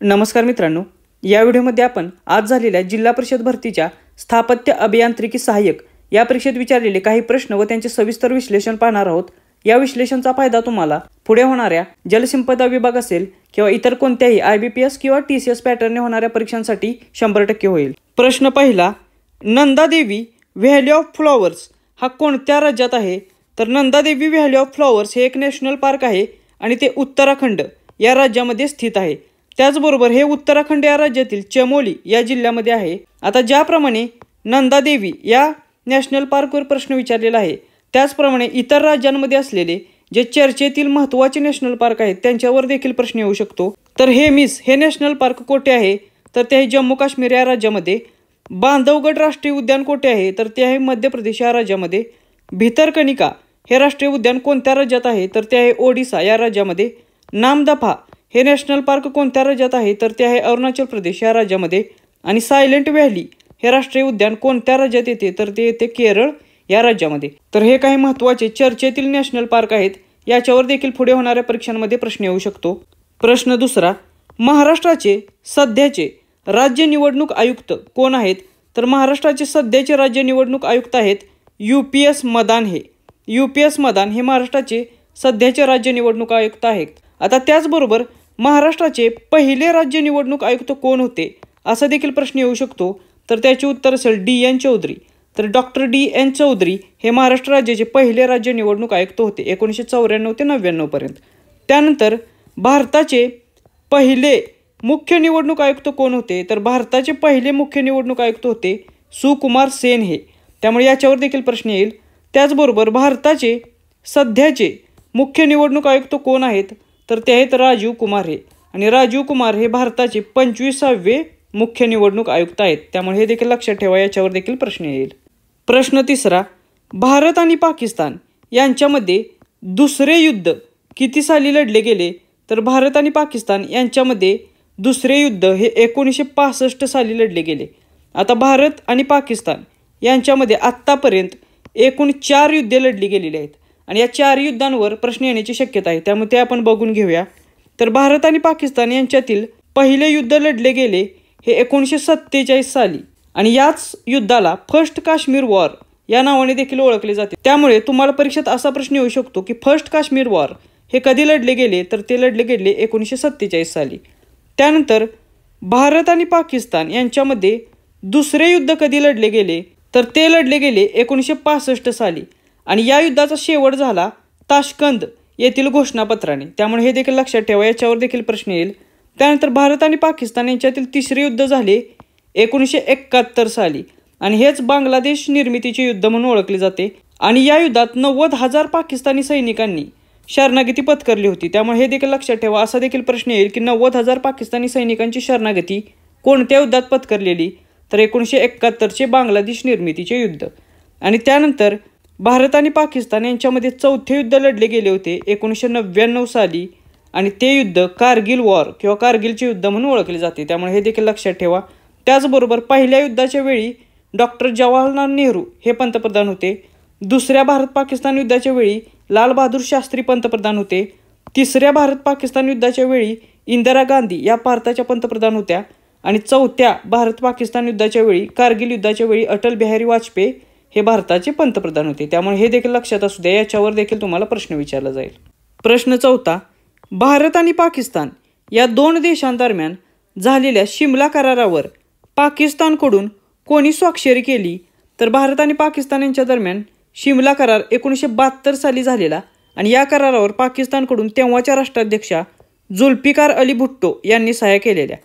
नमस्कार मित्रांनो, या व्हिडिओमध्ये आपण आज झालेल्या जिल्हा परिषद भरतीच्या स्थापत्य अभियांत्रिकी सहाय्यक या परीक्षेत विचारलेले काही प्रश्न व त्यांचे सविस्तर विश्लेषण पाहणार आहोत। या विश्लेषणाचा फायदा तुम्हाला पुढे होणाऱ्या जलसंपदा विभाग असेल किंवा इतर कोणत्याही IBPS किंवा TCS पॅटर्नने होणाऱ्या परीक्षांसाठी 100% होईल। प्रश्न पहिला, नंदादेवी व्हॅली ऑफ फ्लॉवर्स हा कोणत्या राज्यात आहे? तर नंदादेवी व्हॅली ऑफ फ्लॉवर्स हे एक नॅशनल पार्क आहे आणि ते उत्तराखंड या राज्यामध्ये स्थित आहे। त्याचबरोबर हे उत्तराखंड या राज्यातील चमोली या जिल्ह्यामध्ये आहे। आता ज्याप्रमाणे नंदादेवी या नॅशनल पार्कवर प्रश्न विचारलेला आहे, त्याचप्रमाणे इतर राज्यांमध्ये असलेले जे चर्चेतील महत्त्वाचे नॅशनल पार्क आहेत त्यांच्यावर देखील प्रश्न येऊ शकतो। तर हे नॅशनल पार्क कोठे आहे? तर ते आहे जम्मू काश्मीर या राज्यामध्ये। बांधवगड राष्ट्रीय उद्यान कोठे आहे? तर ते आहे मध्य प्रदेश या राज्यामध्ये। भितरकनिका हे राष्ट्रीय उद्यान कोणत्या राज्यात आहे? तर ते आहे ओडिसा या राज्यामध्ये। नामदफा हे नॅशनल पार्क कोणत्या राज्यात आहे? तर ते आहे अरुणाचल प्रदेश या राज्यामध्ये। आणि सायलेंट व्हॅली हे राष्ट्रीय उद्यान कोणत्या राज्यात येते? तर ते येते केरळ या राज्यामध्ये। तर हे काही महत्त्वाचे चर्चेतील नॅशनल पार्क आहेत, याच्यावर देखील पुढे होणाऱ्या परीक्षांमध्ये प्रश्न येऊ शकतो। प्रश्न दुसरा, महाराष्ट्राचे सध्याचे राज्य निवडणूक आयुक्त कोण आहेत? तर महाराष्ट्राचे सध्याचे राज्य निवडणूक आयुक्त आहेत UPS मदान। UPS मदान हे महाराष्ट्राचे सध्याचे राज्य निवडणूक आयुक्त आहेत। आता त्याचबरोबर महाराष्ट्राचे पहिले राज्य निवडणूक आयुक्त कोण होते असा देखील प्रश्न येऊ शकतो। तर त्याचे उत्तर असेल DN चौधरी। तर डॉक्टर DN चौधरी हे महाराष्ट्र राज्याचे पहिले राज्य निवडणूक आयुक्त होते 1994 ते 99 पर्यंत। त्यानंतर भारताचे पहिले मुख्य निवडणूक आयुक्त कोण होते? तर भारताचे पहिले मुख्य निवडणूक आयुक्त होते सुकुमार सेन हे, त्यामुळे याच्यावर देखील प्रश्न येईल। त्याचबरोबर भारताचे सध्याचे मुख्य निवडणूक आयुक्त कोण आहेत? तर ते आहेत राजीव कुमार हे, आणि राजीव कुमार हे भारताचे 25वे मुख्य निवडणूक आयुक्त आहेत, त्यामुळे हे देखील लक्षात ठेवा, याच्यावर देखील प्रश्न येईल। प्रश्न तिसरा, भारत आणि पाकिस्तान यांच्यामध्ये दुसरे युद्ध किती साली लढले गेले? तर भारत आणि पाकिस्तान यांच्यामध्ये दुसरे युद्ध हे 1965 साली लढले गेले। आता भारत आणि पाकिस्तान यांच्यामध्ये आत्तापर्यंत एकूण 4 युद्धे लढली गेलेली आहेत आणि या 4 युद्धांवर प्रश्न येण्याची शक्यता आहे, त्यामुळे ते आपण बघून घेऊया। तर भारत आणि पाकिस्तान यांच्यातील पहिले युद्ध लढले गेले हे 1947 साली आणि याच युद्धाला फर्स्ट काश्मीर वॉर या नावाने देखील ओळखले जाते। त्यामुळे तुम्हाला परीक्षेत असा प्रश्न येऊ शकतो की फर्स्ट काश्मीर वॉर हे कधी लढले गेले? तर ते लढले गेले 1947 साली। त्यानंतर भारत आणि पाकिस्तान यांच्यामध्ये दुसरे युद्ध कधी लढले गेले? तर ते लढले गेले 1965 साली आणि या युद्धाचा शेवट झाला ताशकंद येथील घोषणापत्राने, त्यामुळे हे देखील लक्षात ठेवा, याच्यावर देखील प्रश्न येईल। त्यानंतर भारत आणि पाकिस्तान यांच्यातील तिसरे युद्ध झाले 1971 साली आणि हेच बांगलादेश निर्मितीचे युद्ध म्हणून ओळखले जाते आणि या युद्धात 90,000 पाकिस्तानी सैनिकांनी शरणागती पत्करली होती, त्यामुळे हे देखील लक्षात ठेवा। असा देखील प्रश्न येईल की 90,000 पाकिस्तानी सैनिकांची शरणागती कोणत्या युद्धात पत्करलेली? तर 1971चे बांगलादेश निर्मितीचे युद्ध। आणि त्यानंतर भारत आणि पाकिस्तान यांच्यामध्ये चौथे युद्ध लढले गेले होते 1999 साली आणि ते युद्ध कारगिल वॉर किंवा कारगिलचे युद्ध म्हणून ओळखले जाते, त्यामुळे हे देखील लक्षात ठेवा। त्याचबरोबर पहिल्या युद्धाच्या वेळी डॉक्टर जवाहरलाल नेहरू हे पंतप्रधान होते। दुसऱ्या भारत पाकिस्तान युद्धाच्या वेळी लाल बहादूर शास्त्री पंतप्रधान होते। तिसऱ्या भारत पाकिस्तान युद्धाच्या वेळी इंदिरा गांधी या भारताच्या पंतप्रधान होत्या आणि चौथ्या भारत पाकिस्तान युद्धाच्या वेळी कारगिल युद्धाच्या वेळी अटल बिहारी वाजपेयी हे भारताचे पंतप्रधान होते, त्यामुळे हे देखील लक्षात असू द्या, याच्यावर देखील तुम्हाला प्रश्न विचारला जाईल। प्रश्न चौथा, भारत आणि पाकिस्तान या 2 देशांदरम्यान झालेल्या शिमला करारावर पाकिस्तानकडून कोणी स्वाक्षरी केली? तर भारत आणि पाकिस्तान यांच्या दरम्यान शिमला करार 1972 साली झालेला आणि या करारावर पाकिस्तानकडून तेव्हाच्या राष्ट्राध्यक्षा जुल्फिकार अली भुट्टो यांनी सह्या केलेल्या।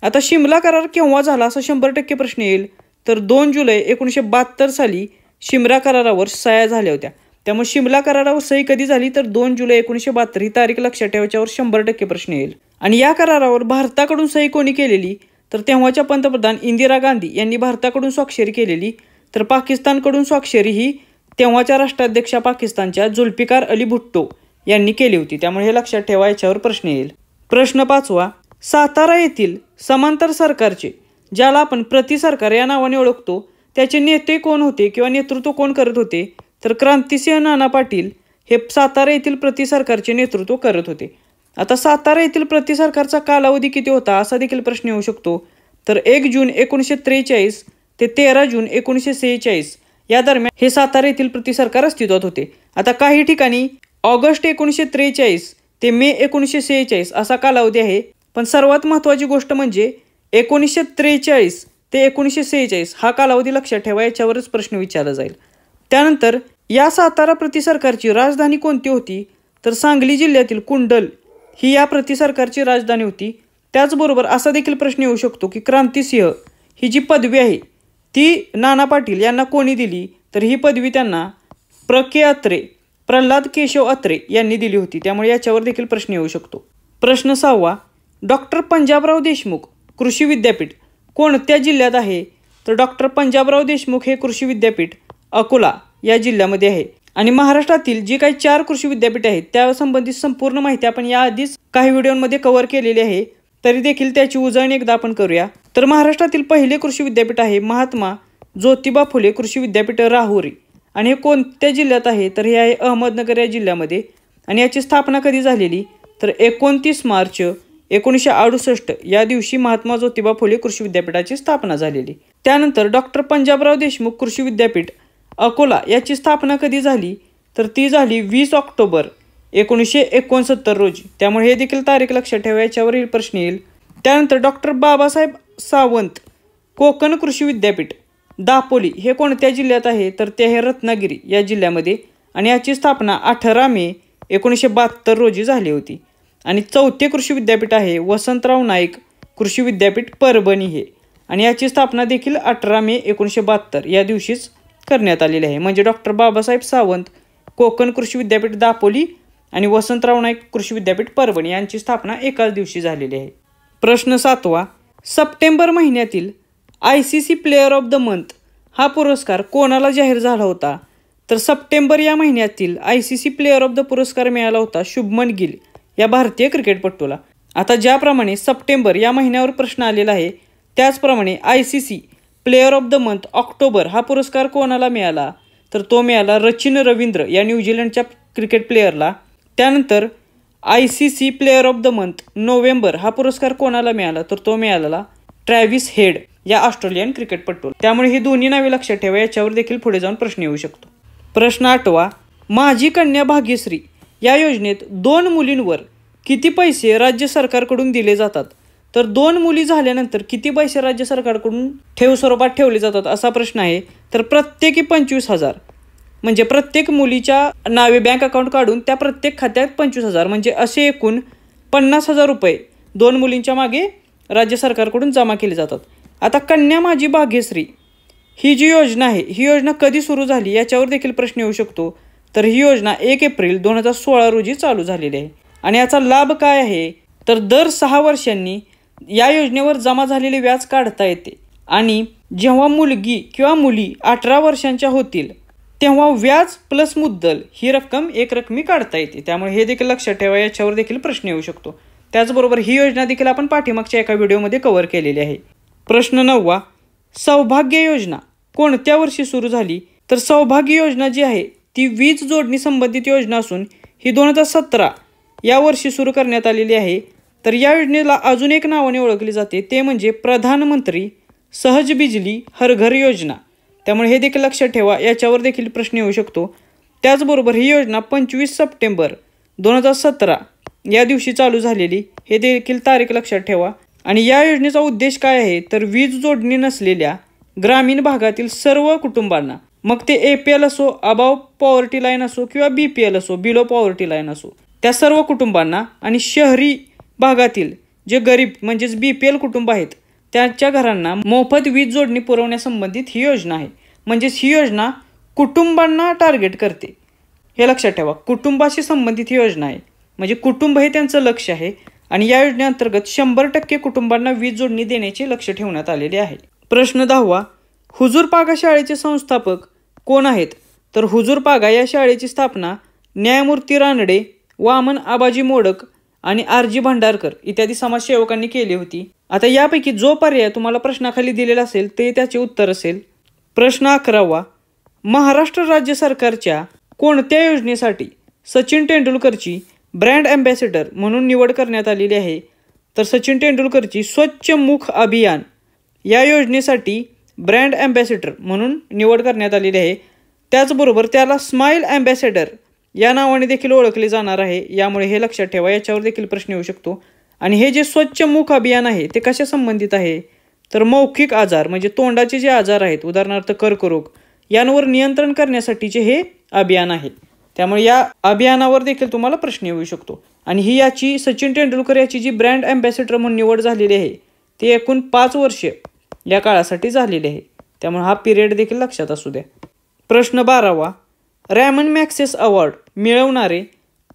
आता शिमला करार केव्हा झाला असा 100% प्रश्न येईल? तर 2 जुलै 1972 साली शिमला करारावर सह्या झाल्या होत्या, त्यामुळे शिमला करारावर सही कधी झाली? तर 2 जुलै 1972 ही तारीख लक्षात ठेवायच्यावर 100% प्रश्न येईल। आणि या करारावर भारताकडून सही कोणी केलेली? तर तेव्हाच्या पंतप्रधान इंदिरा गांधी यांनी भारताकडून स्वाक्षरी केलेली, तर पाकिस्तानकडून स्वाक्षरी ही तेव्हाच्या राष्ट्राध्यक्षा पाकिस्तानच्या जुल्फिकार अली भुट्टो यांनी केली होती, त्यामुळे हे लक्षात ठेवा, याच्यावर प्रश्न येईल। प्रश्न पाचवा, सातारा येथील समांतर सरकारचे, ज्याला आपण प्रति सरकार या नावाने ओळखतो, त्याचे नेते कोण होते किंवा नेतृत्व कोण करत होते? तर क्रांतिसिंह नाना पाटील हे सातारा येथील प्रति सरकारचे नेतृत्व करत होते। आता सातारा येथील प्रति सरकारचा कालावधी किती होता असा देखील प्रश्न येऊ शकतो. तर 1 जून 1943 ते 13 जून 1946 या दरम्यान हे सातारा येथील प्रति सरकार अस्तित्वात होते. आता काही ठिकाणी ऑगस्ट 1943 ते मे 1946 असा कालावधी आहे. पण सर्वात महत्त्वाची गोष्ट म्हणजे 1943 ते 1946 हा कालावधी लक्षात ठेवा, याच्यावरच प्रश्न विचारला जाईल. त्यानंतर या सातारा प्रति सरकारची राजधानी कोणती होती? तर सांगली जिल्ह्यातील कुंडल ही या प्रति सरकारची राजधानी होती. त्याचबरोबर असा देखील प्रश्न येऊ शकतो की क्रांतिसिंह ही जी पदवी आहे ती नाना पाटील यांना कोणी दिली? तर ही पदवी त्यांना अत्रे, प्रल्हाद केशव अत्रे यांनी दिली होती. त्यामुळे याच्यावर देखील प्रश्न येऊ शकतो. प्रश्न 6वा, डॉक्टर पंजाबराव देशमुख कृषी विद्यापीठ कोणत्या जिल्ह्यात आहे? तर डॉक्टर पंजाबराव देशमुख हे कृषी विद्यापीठ अकोला या जिल्ह्यामध्ये आहे. आणि महाराष्ट्रातील जी काही 4 कृषी विद्यापीठ आहेत त्या संबंधित संपूर्ण माहिती आपण याआधीच काही व्हिडिओमध्ये कव्हर केलेली आहे, तरी देखील त्याची उजळणी एकदा आपण करूया. तर महाराष्ट्रातील पहिले कृषी विद्यापीठ आहे महात्मा ज्योतिबा फुले कृषी विद्यापीठ राहुरी. आणि हे कोणत्या जिल्ह्यात आहे? तर हे आहे अहमदनगर या जिल्ह्यामध्ये. आणि याची स्थापना कधी झालेली? तर 29 मार्च 1968 या दिवशी महात्मा ज्योतिबा फुले कृषी विद्यापीठाची स्थापना झालेली. त्यानंतर डॉक्टर पंजाबराव देशमुख कृषी विद्यापीठ अकोला याची स्थापना कधी झाली? तर ती झाली 20 ऑक्टोबर 1969 रोजी. त्यामुळे हे देखील तारीख लक्षात ठेवा, याच्यावरील प्रश्न येईल. त्यानंतर डॉक्टर बाबासाहेब सावंत कोकण कृषी विद्यापीठ दापोली हे कोणत्या जिल्ह्यात आहे? तर ते आहे रत्नागिरी या जिल्ह्यामध्ये. आणि याची स्थापना 18 मे 1972 रोजी झाली होती. आणि 4थे कृषी विद्यापीठ आहे वसंतराव नाईक कृषी विद्यापीठ परभणी हे. आणि याची स्थापना देखील 18 मे 1972 या दिवशीच करण्यात आलेली आहे. म्हणजे डॉक्टर बाबासाहेब सावंत कोकण कृषी विद्यापीठ दापोली आणि वसंतराव नाईक कृषी विद्यापीठ परभणी यांची स्थापना एकाच दिवशी झालेली आहे. प्रश्न 7वा, सप्टेंबर महिन्यातील ICC player of the month हा पुरस्कार कोणाला जाहीर झाला होता? तर सप्टेंबर या महिन्यातील ICC प्लेयर ऑफ द पुरस्कार मिळाला होता शुभमन गिल या भारतीय क्रिकेटपटूला. आता ज्याप्रमाणे सप्टेंबर या महिन्यावर प्रश्न आलेला आहे त्याचप्रमाणे ICC player of the month October हा पुरस्कार कोणाला मिळाला? तर तो मिळाला रचिन रवींद्र या न्यूझीलंडच्या क्रिकेट प्लेयरला. त्यानंतर ICC player of the month November हा पुरस्कार कोणाला मिळाला? तर तो मिळाला ट्रॅव्हिस हेड या ऑस्ट्रेलियन क्रिकेटपटूला. त्यामुळे ही दोन्ही नावे लक्षात ठेवा, याच्यावर देखील पुढे जाऊन प्रश्न येऊ शकतो. प्रश्न 8वा, माझी कन्या भाग्यश्री या योजनेत 2 मुलींवर किती पैसे राज्य सरकारकडून दिले जातात? तर 2 मुली झाल्यानंतर किती पैसे राज्य सरकारकडून ठेव स्वरूपात ठेवले जातात असा प्रश्न आहे. तर प्रत्येकी 25,000 म्हणजे प्रत्येक मुलीच्या नावे बँक अकाउंट काढून त्या प्रत्येक खात्यात 25,000 म्हणजे असे एकूण 50,000 रुपये 2 मुलींच्या मागे राज्य सरकारकडून जमा केले जातात. आता कन्या माझी भाग्यश्री ही जी योजना आहे ही योजना कधी सुरू झाली याच्यावर देखील प्रश्न येऊ शकतो. तर ही योजना 1 एप्रिल 2016 रोजी चालू झालेली आहे. आणि याचा लाभ काय आहे? तर दर 6 वर्षांनी या योजनेवर जमा झालेले व्याज काढता येते. आणि जेव्हा मुलगी किंवा मुली 18 वर्षांच्या होतील तेव्हा व्याज प्लस मुद्दल ही रक्कम एकरकमी काढता येते. त्यामुळे हे देखील लक्षात ठेवा, याच्यावर देखील प्रश्न येऊ शकतो. त्याचबरोबर ही योजना देखील आपण पाठीमागच्या एका व्हिडिओमध्ये कव्हर केलेली आहे. प्रश्न 9वा, सौभाग्य योजना कोणत्या वर्षी सुरू झाली? तर सौभाग्य योजना जी आहे ती वीज जोडणी संबंधित योजना असून ही 2017 या वर्षी सुरू करण्यात आलेली आहे. तर या योजनेला अजून एक नावाने ओळखली जाते, ते म्हणजे प्रधानमंत्री सहज बिजली हर घर योजना. त्यामुळे हे देखील लक्षात ठेवा, याच्यावर देखील प्रश्न येऊ शकतो. त्याचबरोबर ही योजना 25 सप्टेंबर 2017 या दिवशी चालू झालेली, हे देखील तारीख लक्षात ठेवा. आणि या योजनेचा उद्देश काय आहे? तर वीज जोडणी नसलेल्या ग्रामीण भागातील सर्व कुटुंबांना, मग ते APL असो, अबाव पॉवर्टी लाईन असो किंवा BPL असो, बिलो पॉवर्टी लाईन असो, त्या सर्व कुटुंबांना आणि शहरी भागातील जे गरीब म्हणजेच BPL कुटुंब आहेत त्यांच्या घरांना मोफत वीज जोडणी पुरवण्यासंबंधित ही योजना आहे. म्हणजेच ही योजना कुटुंबांना टार्गेट करते, हे लक्षात ठेवा. कुटुंबाशी संबंधित ही योजना आहे, म्हणजे कुटुंब हे त्यांचं लक्ष आहे. आणि या योजनेअंतर्गत 100% कुटुंबांना वीज जोडणी देण्याचे लक्ष ठेवण्यात आलेले आहे. प्रश्न 10वा, हुजूर पागा शाळेचे संस्थापक कोण आहेत? तर हुजूर पागा या शाळेची स्थापना न्यायमूर्ती रानडे, वामन आबाजी मोडक आणि RG भांडारकर इत्यादी समाजसेवकांनी केली होती. आता यापैकी जो पर्याय तुम्हाला प्रश्नाखाली दिलेला असेल ते त्याचे उत्तर असेल. प्रश्न 11वा, महाराष्ट्र राज्य सरकारच्या कोणत्या योजनेसाठी सचिन तेंडुलकरची ब्रँड अँबॅसेडर म्हणून निवड करण्यात आलेली आहे. तर सचिन तेंडुलकरची स्वच्छ मुख अभियान या योजनेसाठी ब्रँड अँबॅसेडर म्हणून निवड करण्यात आलेली आहे. त्याचबरोबर त्याला स्माईल अँबॅसेडर या नावाने देखील ओळखले जाणार आहे. यामुळे हे लक्षात ठेवा, याच्यावर देखील प्रश्न येऊ शकतो. आणि हे जे स्वच्छ मुख अभियान आहे ते कशा संबंधित आहे, तर मौखिक आजार म्हणजे तोंडाचे जे आजार आहेत, उदाहरणार्थ कर्करोग, यांवर नियंत्रण करण्यासाठीचे हे अभियान आहे. त्यामुळे या अभियानावर देखील तुम्हाला प्रश्न येऊ शकतो. आणि ही याची सचिन तेंडुलकर याची जी ब्रँड अँबॅसेडर म्हणून निवड झालेली आहे ती एकूण 5 वर्ष या काळासाठी झालेली आहे. त्यामुळे हा पिरियड देखील लक्षात असू द्या. प्रश्न 12वा, रॅमन मॅग्सेस अवॉर्ड मिळवणारे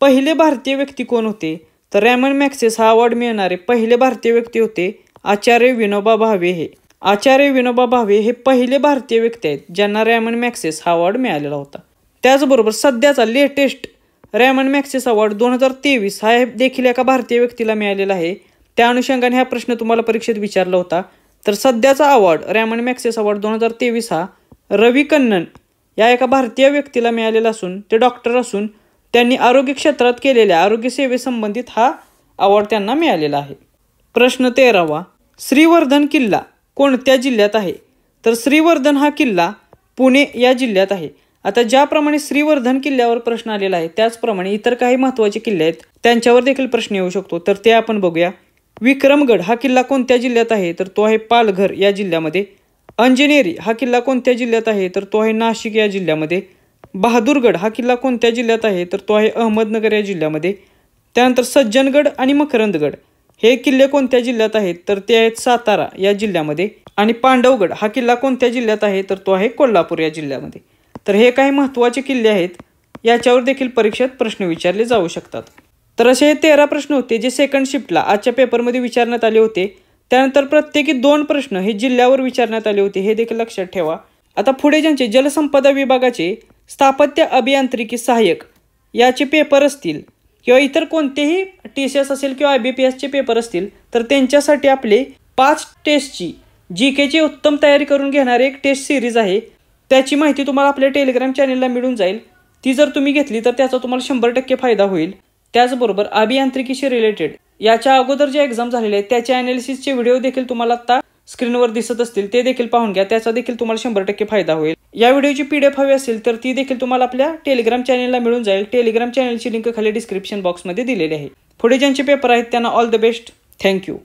पहिले भारतीय व्यक्ती कोण होते? तर रॅमन मॅग्सेस हा अवॉर्ड मिळणारे पहिले भारतीय व्यक्ती होते आचार्य विनोबा भावे. हे आचार्य विनोबा भावे हे पहिले भारतीय व्यक्ती आहेत ज्यांना रॅमन मॅग्सेस हा अवॉर्ड मिळालेला होता. त्याचबरोबर सध्याचा लेटेस्ट रॅमन मॅग्सेस अवॉर्ड 2023 हा देखील एका भारतीय व्यक्तीला मिळालेला आहे. त्या अनुषंगाने हा प्रश्न तुम्हाला परीक्षेत विचारला होता. तर सध्याचा अवॉर्ड रॅमन मॅग्सेस अवॉर्ड 2023 हा रवी कन्नन या एका भारतीय व्यक्तीला मिळालेला असून ते डॉक्टर असून त्यांनी आरोग्य क्षेत्रात केलेल्या आरोग्य सेवेसंबंधित हा अवॉर्ड त्यांना मिळालेला आहे. प्रश्न 13वा, श्रीवर्धन किल्ला कोणत्या जिल्ह्यात आहे? तर श्रीवर्धन हा किल्ला पुणे या जिल्ह्यात आहे. आता ज्याप्रमाणे श्रीवर्धन किल्ल्यावर प्रश्न आलेला आहे त्याचप्रमाणे इतर काही महत्त्वाचे किल्ले आहेत त्यांच्यावर देखील प्रश्न येऊ शकतो. तर ते आपण बघूया. विक्रमगड हा किल्ला कोणत्या जिल्ह्यात आहे? तर तो आहे पालघर या जिल्ह्यामध्ये. अंजनेरी हा किल्ला कोणत्या जिल्ह्यात आहे? तर तो आहे नाशिक या जिल्ह्यामध्ये. बहादूरगड हा किल्ला कोणत्या जिल्ह्यात आहे? तर तो आहे अहमदनगर या जिल्ह्यामध्ये. त्यानंतर सज्जनगड आणि मकरंदगड हे किल्ले कोणत्या जिल्ह्यात आहेत? तर ते आहेत सातारा या जिल्ह्यामध्ये. आणि पांडवगड हा किल्ला कोणत्या जिल्ह्यात आहे? तर तो आहे कोल्हापूर या जिल्ह्यामध्ये. तर हे काही महत्त्वाचे किल्ले आहेत, याच्यावर देखील परीक्षेत प्रश्न विचारले जाऊ शकतात. तर असे हे 13 प्रश्न होते जे सेकंड शिफ्टला आजच्या पेपरमध्ये विचारण्यात आले होते. त्यानंतर प्रत्येकी 2 प्रश्न हे जिल्ह्यावर विचारण्यात आले होते, हे देखील लक्षात ठेवा. आता पुढे ज्यांचे जलसंपदा विभागाचे स्थापत्य अभियांत्रिकी सहाय्यक याचे पेपर असतील किंवा इतर कोणतेही TCS असेल किंवा IBPSचे पेपर असतील तर त्यांच्यासाठी आपले 5 टेस्टची GKची उत्तम तयारी करून घेणारे एक टेस्ट सिरीज आहे. त्याची माहिती तुम्हाला आपल्या टेलिग्राम चॅनलला मिळून जाईल. ती जर तुम्ही घेतली तर त्याचा तुम्हाला 100% फायदा होईल. त्याचबरोबर अभियांत्रिकीशी रिलेटेड याच्या अगोदर जे एक्झाम झालेले आहेत त्याचे अनालिसिसचे व्हिडिओ देखील तुम्हाला आता स्क्रीनवर दिसत असतील, ते देखील पाहून घ्या. त्याचा देखील तुम्हाला 100% फायदा होईल. या व्हिडिओची PDF हवी असेल तर ती देखील तुम्हाला आपल्या टेलिग्राम चॅनलला मिळून जाईल. टेलिग्राम चॅनलची लिंक खाली डिस्क्रिप्शन बॉक्समध्ये दिलेली आहे. पुढे ज्यांचे पेपर आहेत त्यांना ऑल द बेस्ट. थँक्यू.